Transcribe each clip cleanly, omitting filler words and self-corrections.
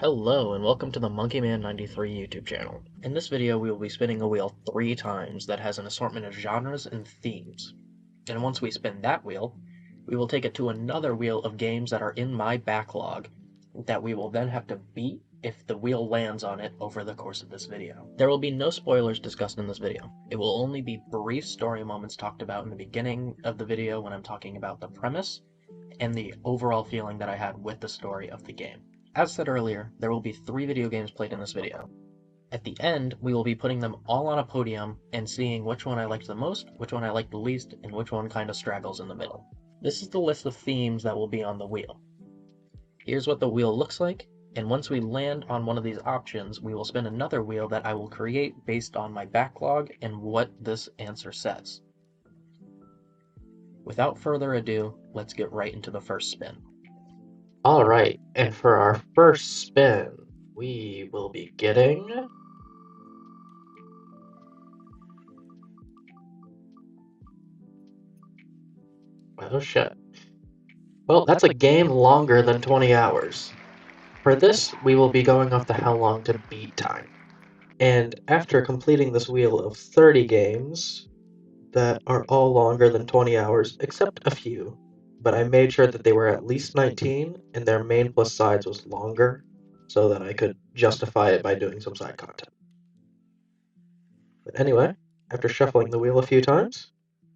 Hello and welcome to the Monkeyman93 YouTube channel. In this video we will be spinning a wheel 3 times that has an assortment of genres and themes. And once we spin that wheel, we will take it to another wheel of games that are in my backlog that we will then have to beat if the wheel lands on it over the course of this video. There will be no spoilers discussed in this video. It will only be brief story moments talked about in the beginning of the video when I'm talking about the premise and the overall feeling that I had with the story of the game. As said earlier, there will be 3 video games played in this video. At the end, we will be putting them all on a podium and seeing which one I liked the most, which one I liked the least, and which one kind of straggles in the middle. This is the list of themes that will be on the wheel. Here's what the wheel looks like, and once we land on one of these options, we will spin another wheel that I will create based on my backlog and what this answer says. Without further ado, let's get right into the first spin. Alright, and for our first spin, we will be getting... Oh shit. Well, that's a game longer than 20 hours. For this, we will be going off the how long to beat time. And after completing this wheel of 30 games that are all longer than 20 hours, except a few, but I made sure that they were at least 19 and their main plus sides was longer so that I could justify it by doing some side content. But anyway, after shuffling the wheel a few times,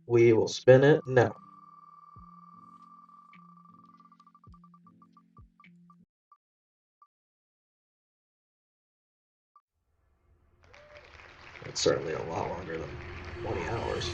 we will spin it now. It's certainly a lot longer than 20 hours.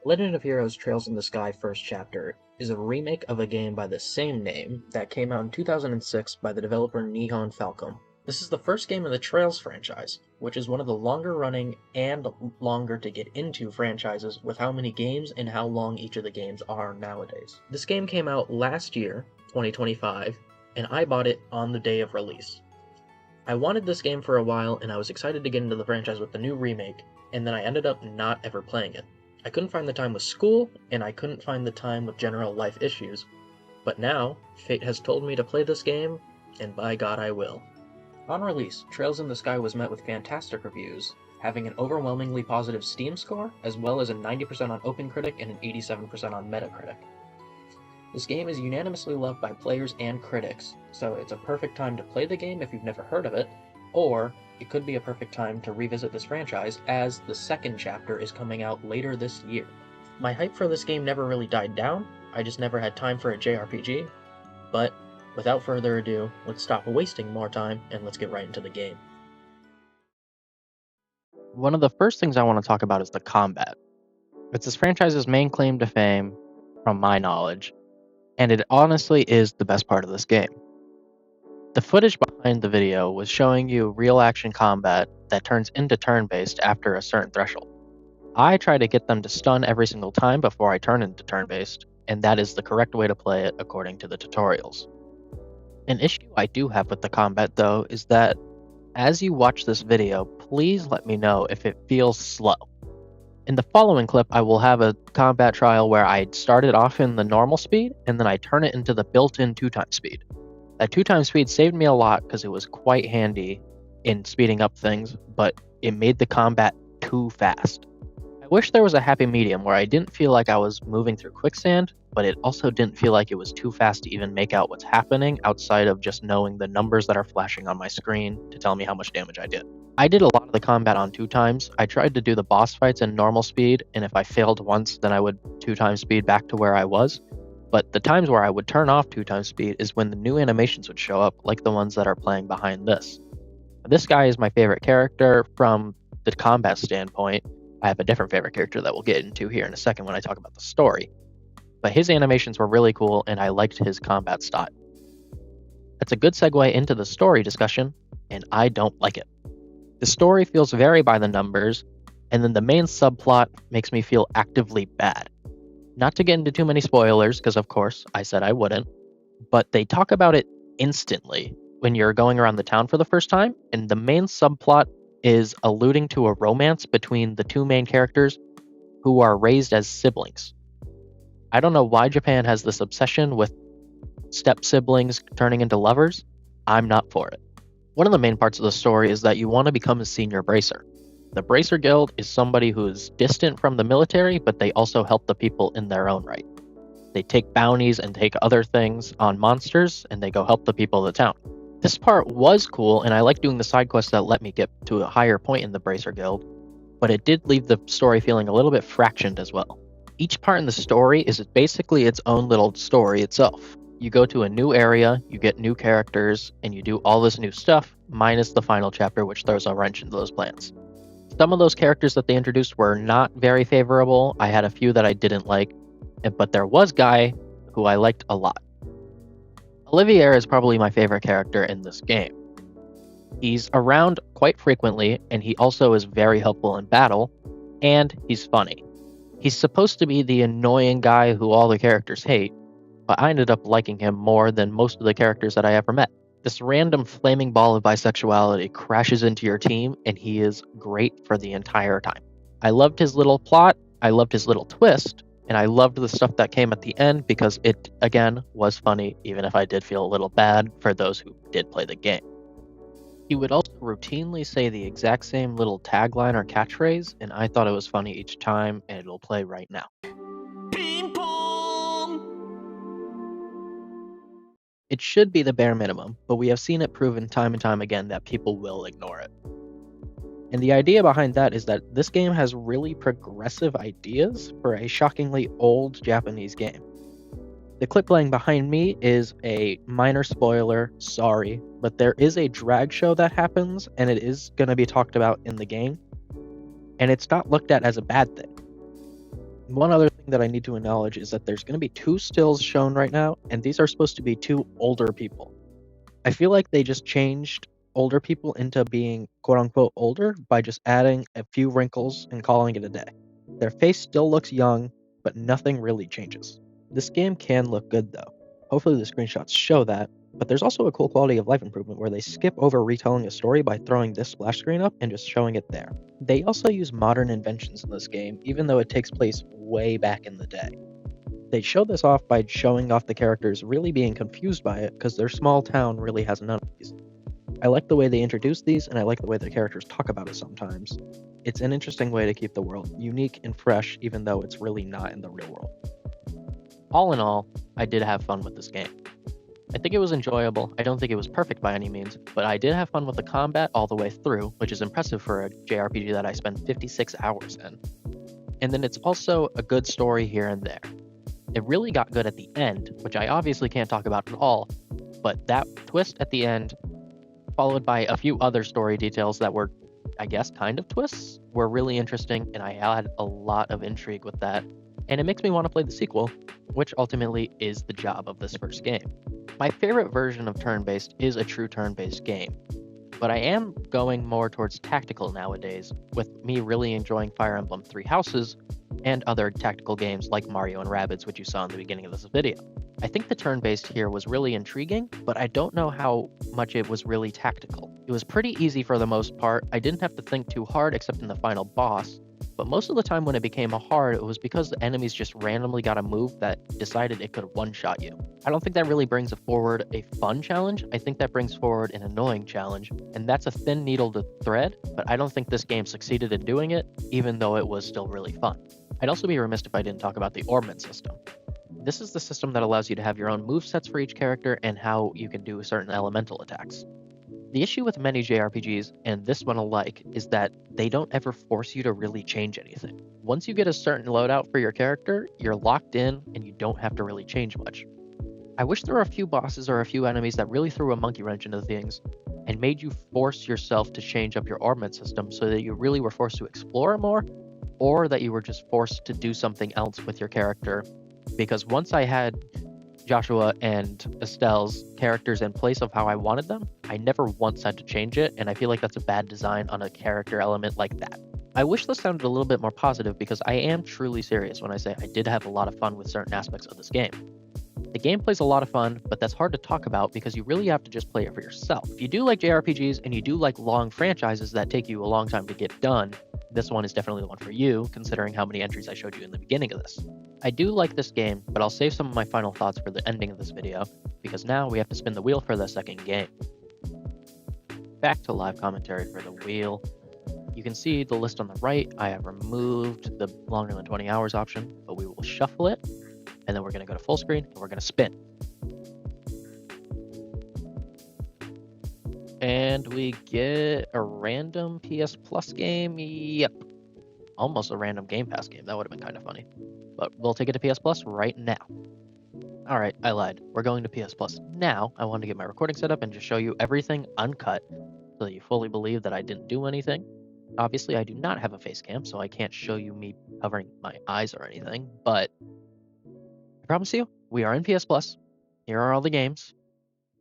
Legend of Heroes Trails in the Sky First Chapter is a remake of a game by the same name that came out in 2006 by the developer Nihon Falcom. This is the first game in the Trails franchise, which is one of the longer running and longer to get into franchises with how many games and how long each of the games are nowadays. This game came out last year, 2025, and I bought it on the day of release. I wanted this game for a while and I was excited to get into the franchise with the new remake, and then I ended up not ever playing it. I couldn't find the time with school, and I couldn't find the time with general life issues. But now, fate has told me to play this game, and by God I will. On release, Trails in the Sky was met with fantastic reviews, having an overwhelmingly positive Steam score, as well as a 90% on OpenCritic and an 87% on Metacritic. This game is unanimously loved by players and critics, so it's a perfect time to play the game if you've never heard of it, or it could be a perfect time to revisit this franchise as the second chapter is coming out later this year. My hype for this game never really died down, I just never had time for a JRPG, but without further ado, let's stop wasting more time and let's get right into the game. One of the first things I want to talk about is the combat. It's this franchise's main claim to fame, from my knowledge, and it honestly is the best part of this game. The footage behind the video was showing you real action combat that turns into turn-based after a certain threshold. I try to get them to stun every single time before I turn into turn-based, and that is the correct way to play it according to the tutorials. An issue I do have with the combat though is that as you watch this video, please let me know if it feels slow. In the following clip, I will have a combat trial where I started off in the normal speed and then I turn it into the built-in 2x speed. That 2x speed saved me a lot because it was quite handy in speeding up things, but it made the combat too fast. I wish there was a happy medium where I didn't feel like I was moving through quicksand, but it also didn't feel like it was too fast to even make out what's happening outside of just knowing the numbers that are flashing on my screen to tell me how much damage I did. I did a lot of the combat on 2x. I tried to do the boss fights in normal speed, and if I failed once, then I would 2x speed back to where I was. But the times where I would turn off 2x speed is when the new animations would show up, like the ones that are playing behind this. This guy is my favorite character from the combat standpoint. I have a different favorite character that we'll get into here in a second when I talk about the story. But his animations were really cool, and I liked his combat style. That's a good segue into the story discussion, and I don't like it. The story feels very by the numbers, and then the main subplot makes me feel actively bad. Not to get into too many spoilers, because of course, I said I wouldn't, but they talk about it instantly when you're going around the town for the first time, and the main subplot is alluding to a romance between the two main characters who are raised as siblings. I don't know why Japan has this obsession with step siblings turning into lovers. I'm not for it. One of the main parts of the story is that you want to become a senior bracer. The Bracer Guild is somebody who is distant from the military, but they also help the people in their own right. They take bounties and take other things on monsters, and they go help the people of the town. This part was cool, and I like doing the side quests that let me get to a higher point in the Bracer Guild, but it did leave the story feeling a little bit fractioned as well. Each part in the story is basically its own little story itself. You go to a new area, you get new characters, and you do all this new stuff, minus the final chapter, which throws a wrench into those plans. Some of those characters that they introduced were not very favorable. I had a few that I didn't like, but there was Guy who I liked a lot. Olivier is probably my favorite character in this game. He's around quite frequently, and he also is very helpful in battle, and he's funny. He's supposed to be the annoying guy who all the characters hate, but I ended up liking him more than most of the characters that I ever met. This random flaming ball of bisexuality crashes into your team, and he is great for the entire time. I loved his little plot, I loved his little twist, and I loved the stuff that came at the end because it, again, was funny, even if I did feel a little bad for those who did play the game. He would also routinely say the exact same little tagline or catchphrase, and I thought it was funny each time, and it'll play right now. Ping pong! It should be the bare minimum, but we have seen it proven time and time again that people will ignore it. And the idea behind that is that this game has really progressive ideas for a shockingly old Japanese game. The clip playing behind me is a minor spoiler, sorry, but there is a drag show that happens, and it is going to be talked about in the game, and it's not looked at as a bad thing. One other thing that I need to acknowledge is that there's going to be 2 stills shown right now, and these are supposed to be 2 older people. I feel like they just changed older people into being quote-unquote older by just adding a few wrinkles and calling it a day. Their face still looks young, but nothing really changes. This game can look good though. Hopefully the screenshots show that, but there's also a cool quality of life improvement where they skip over retelling a story by throwing this splash screen up and just showing it there. They also use modern inventions in this game, even though it takes place way back in the day. They show this off by showing off the characters really being confused by it because their small town really has none of these. I like the way they introduce these, and I like the way the characters talk about it sometimes. It's an interesting way to keep the world unique and fresh, even though it's really not in the real world. All in all, I did have fun with this game. I think it was enjoyable. I don't think it was perfect by any means, but I did have fun with the combat all the way through, which is impressive for a JRPG that I spent 56 hours in. And then it's also a good story here and there. It really got good at the end, which I obviously can't talk about at all, but that twist at the end, followed by a few other story details that were, I guess, kind of twists, were really interesting, and I had a lot of intrigue with that. And it makes me want to play the sequel, which ultimately is the job of this first game. My favorite version of turn-based is a true turn-based game, but I am going more towards tactical nowadays, with me really enjoying Fire Emblem Three Houses and other tactical games like Mario and Rabbids, which you saw in the beginning of this video. I think the turn-based here was really intriguing, but I don't know how much it was really tactical. It was pretty easy for the most part. I didn't have to think too hard except in the final boss, but most of the time when it became hard, it was because the enemies just randomly got a move that decided it could one-shot you. I don't think that really brings forward a fun challenge. I think that brings forward an annoying challenge, and that's a thin needle to thread, but I don't think this game succeeded in doing it, even though it was still really fun. I'd also be remiss if I didn't talk about the orbment system. This is the system that allows you to have your own movesets for each character and how you can do certain elemental attacks. The issue with many JRPGs, and this one alike, is that they don't ever force you to really change anything. Once you get a certain loadout for your character, you're locked in and you don't have to really change much. I wish there were a few bosses or a few enemies that really threw a monkey wrench into things and made you force yourself to change up your orbment system so that you really were forced to explore more, or that you were just forced to do something else with your character. Because once I had Joshua and Estelle's characters in place of how I wanted them, I never once had to change it, and I feel like that's a bad design on a character element like that. I wish this sounded a little bit more positive because I am truly serious when I say I did have a lot of fun with certain aspects of this game. The gameplay's a lot of fun, but that's hard to talk about because you really have to just play it for yourself. If you do like JRPGs and you do like long franchises that take you a long time to get done, this one is definitely the one for you, considering how many entries I showed you in the beginning of this. I do like this game, but I'll save some of my final thoughts for the ending of this video, because now we have to spin the wheel for the second game. Back to live commentary for the wheel. You can see the list on the right. I have removed the longer than 20 hours option, but we will shuffle it, and then we're going to go to full screen, and we're going to spin. And we get a random PS Plus game. Yep. Almost a random Game Pass game. That would have been kind of funny. But we'll take it to PS Plus right now. All right, I lied. We're going to PS Plus now. I wanted to get my recording set up and just show you everything uncut so that you fully believe that I didn't do anything. Obviously, I do not have a face cam, so I can't show you me covering my eyes or anything. But I promise you, we are in PS Plus. Here are all the games.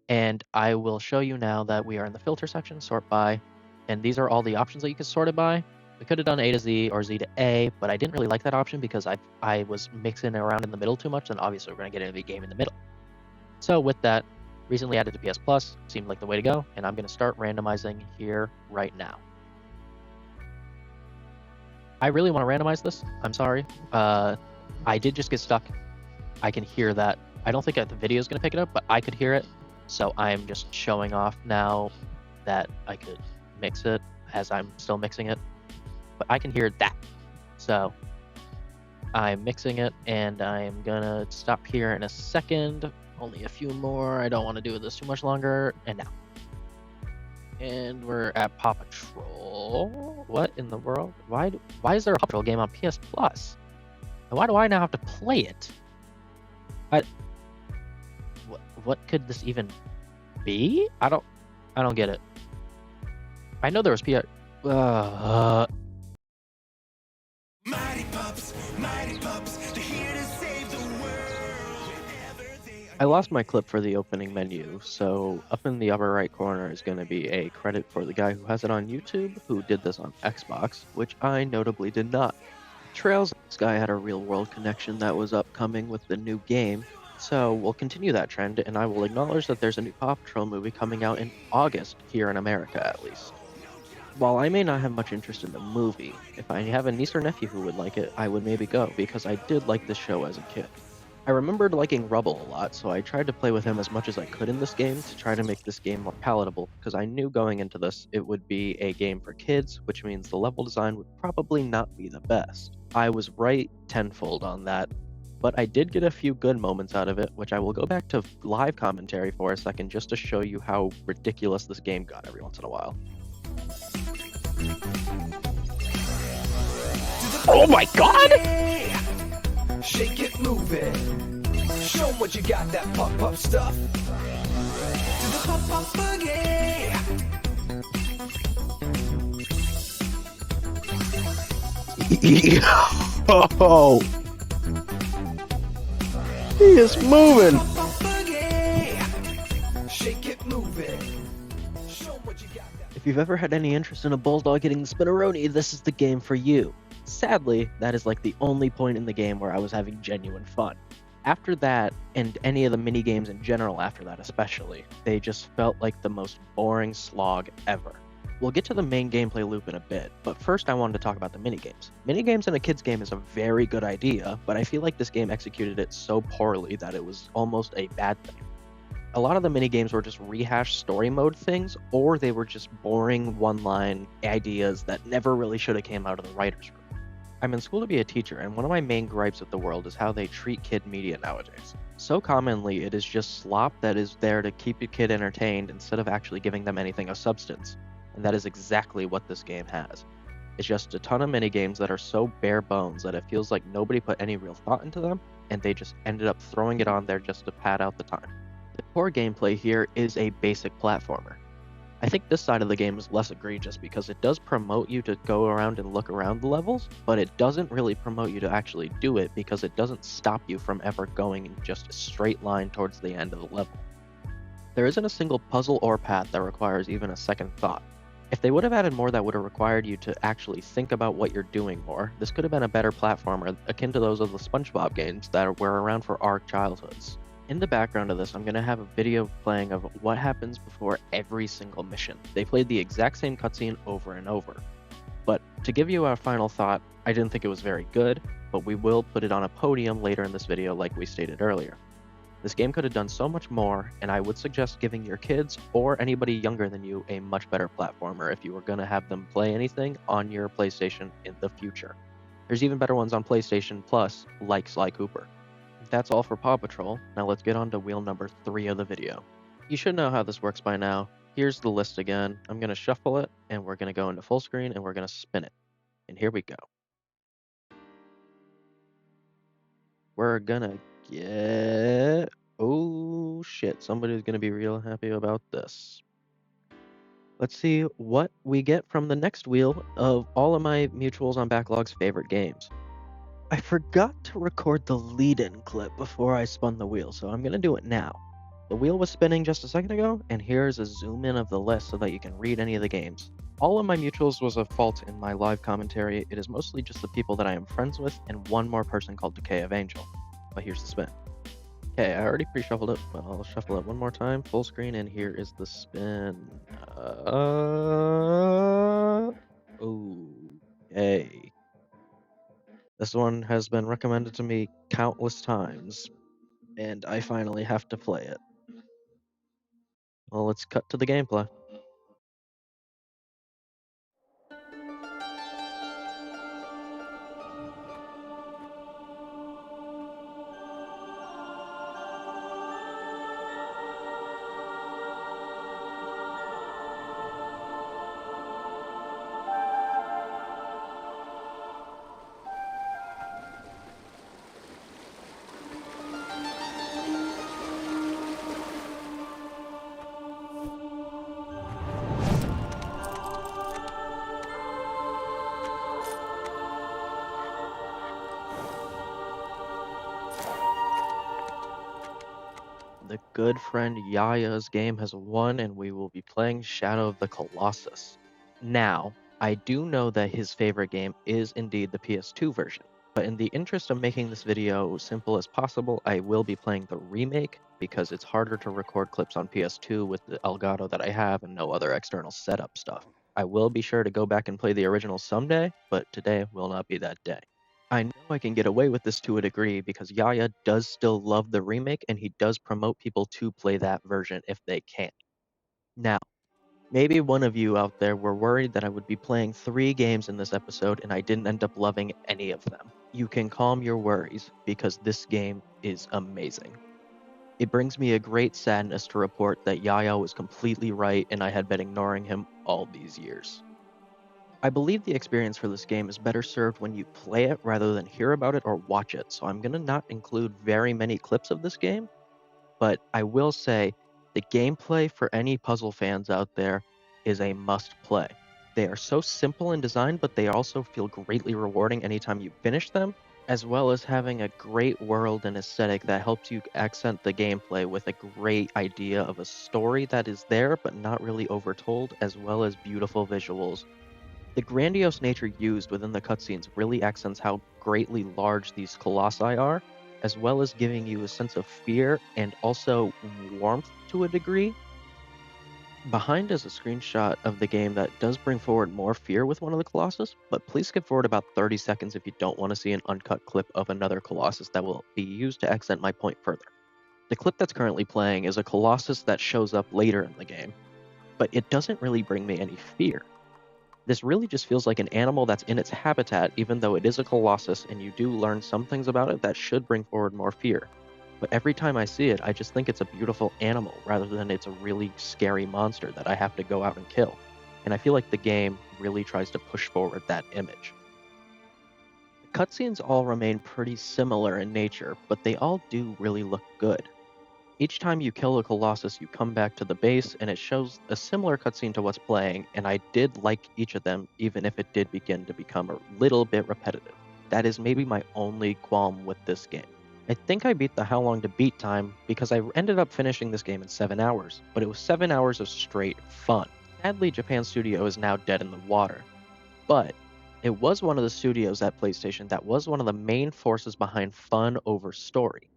And I will show you now that we are in the filter section, sort by, and these are all the options that you can sort it by. We could have done A to Z or Z to A, but I didn't really like that option because I was mixing around in the middle too much, and obviously we're going to get into the game in the middle. So with that, recently added to PS Plus, seemed like the way to go, and I'm going to start randomizing here right now. I really want to randomize this. I'm sorry. I did just get stuck. I can hear that. I don't think that the video is going to pick it up, but I could hear it. So I'm just showing off now that I could mix it as I'm still mixing it. But I can hear that. So I'm mixing it, and I'm gonna stop here in a second. Only a few more. I don't want to do this too much longer. And now. And we're at Paw Patrol. What in the world? Why is there a Paw Patrol game on PS Plus? And why do I now have to play it? What could this even be? I don't get it. I know there was Mighty pups, they're here to save the world. I lost my clip for the opening menu, so up in the upper right corner is going to be a credit for the guy who has it on YouTube, who did this on Xbox, which I notably did not. Trails, this guy had a real-world connection that was upcoming with the new game, so we'll continue that trend, and I will acknowledge that there's a new Paw Patrol movie coming out in August, here in America at least. While I may not have much interest in the movie, if I have a niece or nephew who would like it, I would maybe go, because I did like this show as a kid. I remembered liking Rubble a lot, so I tried to play with him as much as I could in this game to try to make this game more palatable, because I knew going into this it would be a game for kids, which means the level design would probably not be the best. I was right tenfold on that, but I did get a few good moments out of it, which I will go back to live commentary for a second just to show you how ridiculous this game got every once in a while. Oh my god! Shake it, move it. Show 'em what you got, that pop stuff. To the pop boogie. Oh! He is moving! Shake it, move it. Show 'em what you got. If you've ever had any interest in a bulldog getting the spinneroni, this is the game for you. Sadly, that is like the only point in the game where I was having genuine fun. After that, and any of the mini games in general after that especially, they just felt like the most boring slog ever. We'll get to the main gameplay loop in a bit, but first I wanted to talk about the minigames. Minigames in a kid's game is a very good idea, but I feel like this game executed it so poorly that it was almost a bad thing. A lot of the minigames were just rehashed story mode things, or they were just boring one-line ideas that never really should have came out of the writer's room. I'm in school to be a teacher, and one of my main gripes with the world is how they treat kid media nowadays. So commonly, it is just slop that is there to keep a kid entertained instead of actually giving them anything of substance. And that is exactly what this game has. It's just a ton of minigames that are so bare bones that it feels like nobody put any real thought into them, and they just ended up throwing it on there just to pad out the time. The core gameplay here is a basic platformer. I think this side of the game is less egregious because it does promote you to go around and look around the levels, but it doesn't really promote you to actually do it because it doesn't stop you from ever going in just a straight line towards the end of the level. There isn't a single puzzle or path that requires even a second thought. If they would have added more that would have required you to actually think about what you're doing more, this could have been a better platformer akin to those of the SpongeBob games that were around for our childhoods. In the background of this, I'm going to have a video playing of what happens before every single mission. They played the exact same cutscene over and over. But to give you our final thought, I didn't think it was very good, but we will put it on a podium later in this video like we stated earlier. This game could have done so much more, and I would suggest giving your kids or anybody younger than you a much better platformer if you were going to have them play anything on your PlayStation in the future. There's even better ones on PlayStation Plus, like Sly Cooper. That's all for Paw Patrol. Now let's get on to wheel number 3 of the video. You should know how this works by now. Here's the list again. I'm going to shuffle it, and we're going to go into full screen, and we're going to spin it. And here we go. We're going to get... Oh shit, somebody's going to be real happy about this. Let's see what we get from the next wheel of all of my mutuals on Backlog's favorite games. I forgot to record the lead-in clip before I spun the wheel, so I'm going to do it now. The wheel was spinning just a second ago, and here's a zoom in of the list so that you can read any of the games. All of my mutuals was a fault in my live commentary. It is mostly just the people that I am friends with and one more person called Decay of Angel. But here's the spin. Okay, I already pre-shuffled it, but I'll shuffle it one more time, full screen, and here is the spin. Okay. This one has been recommended to me countless times, and I finally have to play it. Well, let's cut to the gameplay. The good friend Yaya's game has won, and we will be playing Shadow of the Colossus. Now, I do know that his favorite game is indeed the PS2 version, but in the interest of making this video simple as possible, I will be playing the remake because it's harder to record clips on PS2 with the Elgato that I have and no other external setup stuff. I will be sure to go back and play the original someday, but today will not be that day. I know I can get away with this to a degree because Yaya does still love the remake and he does promote people to play that version if they can. Now, maybe one of you out there were worried that I would be playing 3 games in this episode and I didn't end up loving any of them. You can calm your worries because this game is amazing. It brings me a great sadness to report that Yaya was completely right and I had been ignoring him all these years. I believe the experience for this game is better served when you play it rather than hear about it or watch it, so I'm going to not include very many clips of this game, but I will say the gameplay for any puzzle fans out there is a must play. They are so simple in design, but they also feel greatly rewarding anytime you finish them, as well as having a great world and aesthetic that helps you accent the gameplay with a great idea of a story that is there but not really overtold, as well as beautiful visuals. The grandiose nature used within the cutscenes really accents how greatly large these colossi are, as well as giving you a sense of fear and also warmth to a degree. Behind is a screenshot of the game that does bring forward more fear with one of the Colossus, but please skip forward about 30 seconds if you don't want to see an uncut clip of another Colossus that will be used to accent my point further. The clip that's currently playing is a Colossus that shows up later in the game, but it doesn't really bring me any fear. This really just feels like an animal that's in its habitat, even though it is a colossus, and you do learn some things about it that should bring forward more fear. But every time I see it, I just think it's a beautiful animal, rather than it's a really scary monster that I have to go out and kill. And I feel like the game really tries to push forward that image. The cutscenes all remain pretty similar in nature, but they all do really look good. Each time you kill a Colossus, you come back to the base, and it shows a similar cutscene to what's playing, and I did like each of them, even if it did begin to become a little bit repetitive. That is maybe my only qualm with this game. I think I beat the how long to beat time, because I ended up finishing this game in 7 hours, but it was 7 hours of straight fun. Sadly, Japan Studio is now dead in the water, but it was one of the studios at PlayStation that was one of the main forces behind fun over story.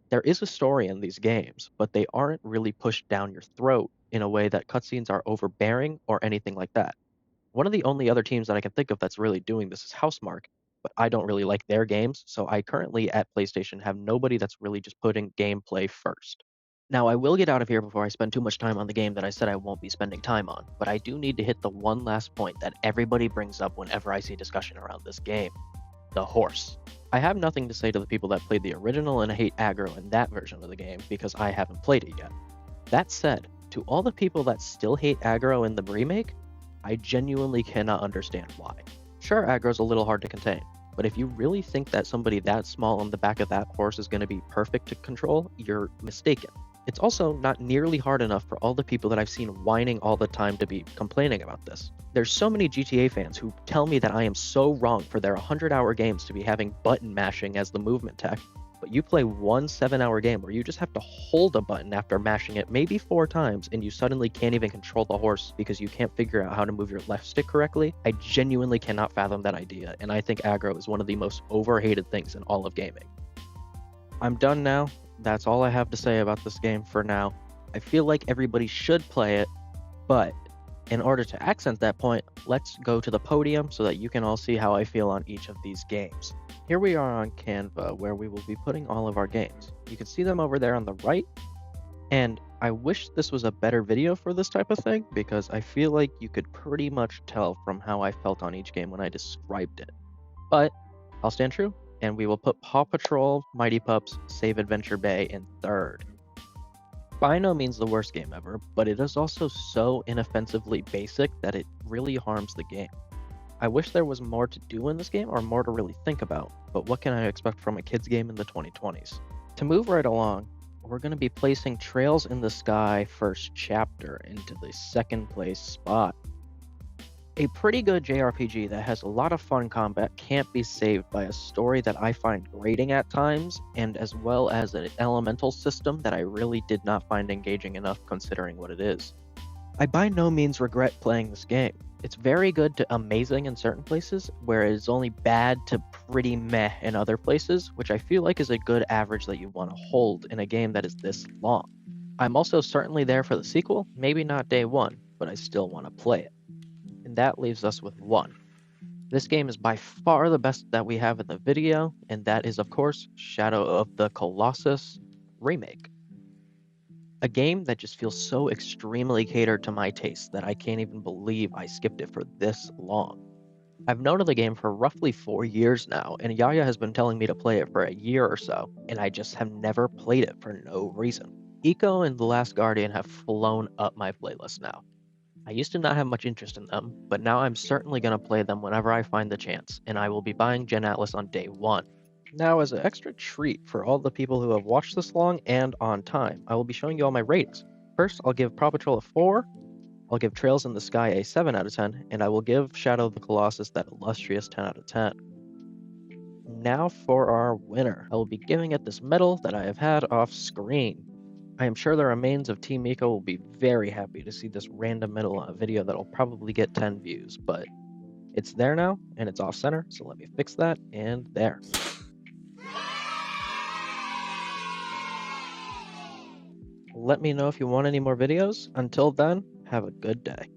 There is a story in these games, but they aren't really pushed down your throat in a way that cutscenes are overbearing or anything like that. One of the only other teams that I can think of that's really doing this is Housemarque, but I don't really like their games, so I currently at PlayStation have nobody that's really just putting gameplay first. Now, I will get out of here before I spend too much time on the game that I said I won't be spending time on, but I do need to hit the one last point that everybody brings up whenever I see discussion around this game: the horse. I have nothing to say to the people that played the original and hate aggro in that version of the game because I haven't played it yet. That said, to all the people that still hate aggro in the remake, I genuinely cannot understand why. Sure, aggro's a little hard to contain, but if you really think that somebody that small on the back of that horse is going to be perfect to control, you're mistaken. It's also not nearly hard enough for all the people that I've seen whining all the time to be complaining about this. There's so many GTA fans who tell me that I am so wrong for their 100-hour games to be having button mashing as the movement tech, but you play one 7-hour game where you just have to hold a button after mashing it maybe 4 times and you suddenly can't even control the horse because you can't figure out how to move your left stick correctly. I genuinely cannot fathom that idea, and I think aggro is one of the most overhated things in all of gaming. I'm done now. That's all I have to say about this game for now. I feel like everybody should play it, but in order to accent that point, let's go to the podium so that you can all see how I feel on each of these games. Here we are on Canva, where we will be putting all of our games. You can see them over there on the right, and I wish this was a better video for this type of thing, because I feel like you could pretty much tell from how I felt on each game when I described it. But I'll stand true, and we will put Paw Patrol, Mighty Pups, Save Adventure Bay in third. By no means the worst game ever, but it is also so inoffensively basic that it really harms the game. I wish there was more to do in this game or more to really think about, but what can I expect from a kid's game in the 2020s? To move right along, we're going to be placing Trails in the Sky first chapter into the second place spot. A pretty good JRPG that has a lot of fun combat can't be saved by a story that I find grating at times, and as well as an elemental system that I really did not find engaging enough considering what it is. I by no means regret playing this game. It's very good to amazing in certain places, where it is only bad to pretty meh in other places, which I feel like is a good average that you want to hold in a game that is this long. I'm also certainly there for the sequel, maybe not day one, but I still want to play it. And that leaves us with 1. This game is by far the best that we have in the video, and that is of course Shadow of the Colossus Remake. A game that just feels so extremely catered to my taste that I can't even believe I skipped it for this long. I've known of the game for roughly 4 years now, and Yaya has been telling me to play it for a year or so, and I just have never played it for no reason. Eco and The Last Guardian have flown up my playlist now. I used to not have much interest in them, but now I'm certainly going to play them whenever I find the chance, and I will be buying Gen Atlas on day 1. Now, as an extra treat for all the people who have watched this long and on time, I will be showing you all my ratings. First, I'll give Paw Patrol a 4, I'll give Trails in the Sky a 7 out of 10, and I will give Shadow of the Colossus that illustrious 10 out of 10. Now for our winner. I will be giving it this medal that I have had off screen. I am sure the remains of Team Eco will be very happy to see this random medal on a video that'll probably get 10 views, but it's there now, and it's off center, so let me fix that, and there. Let me know if you want any more videos. Until then, have a good day.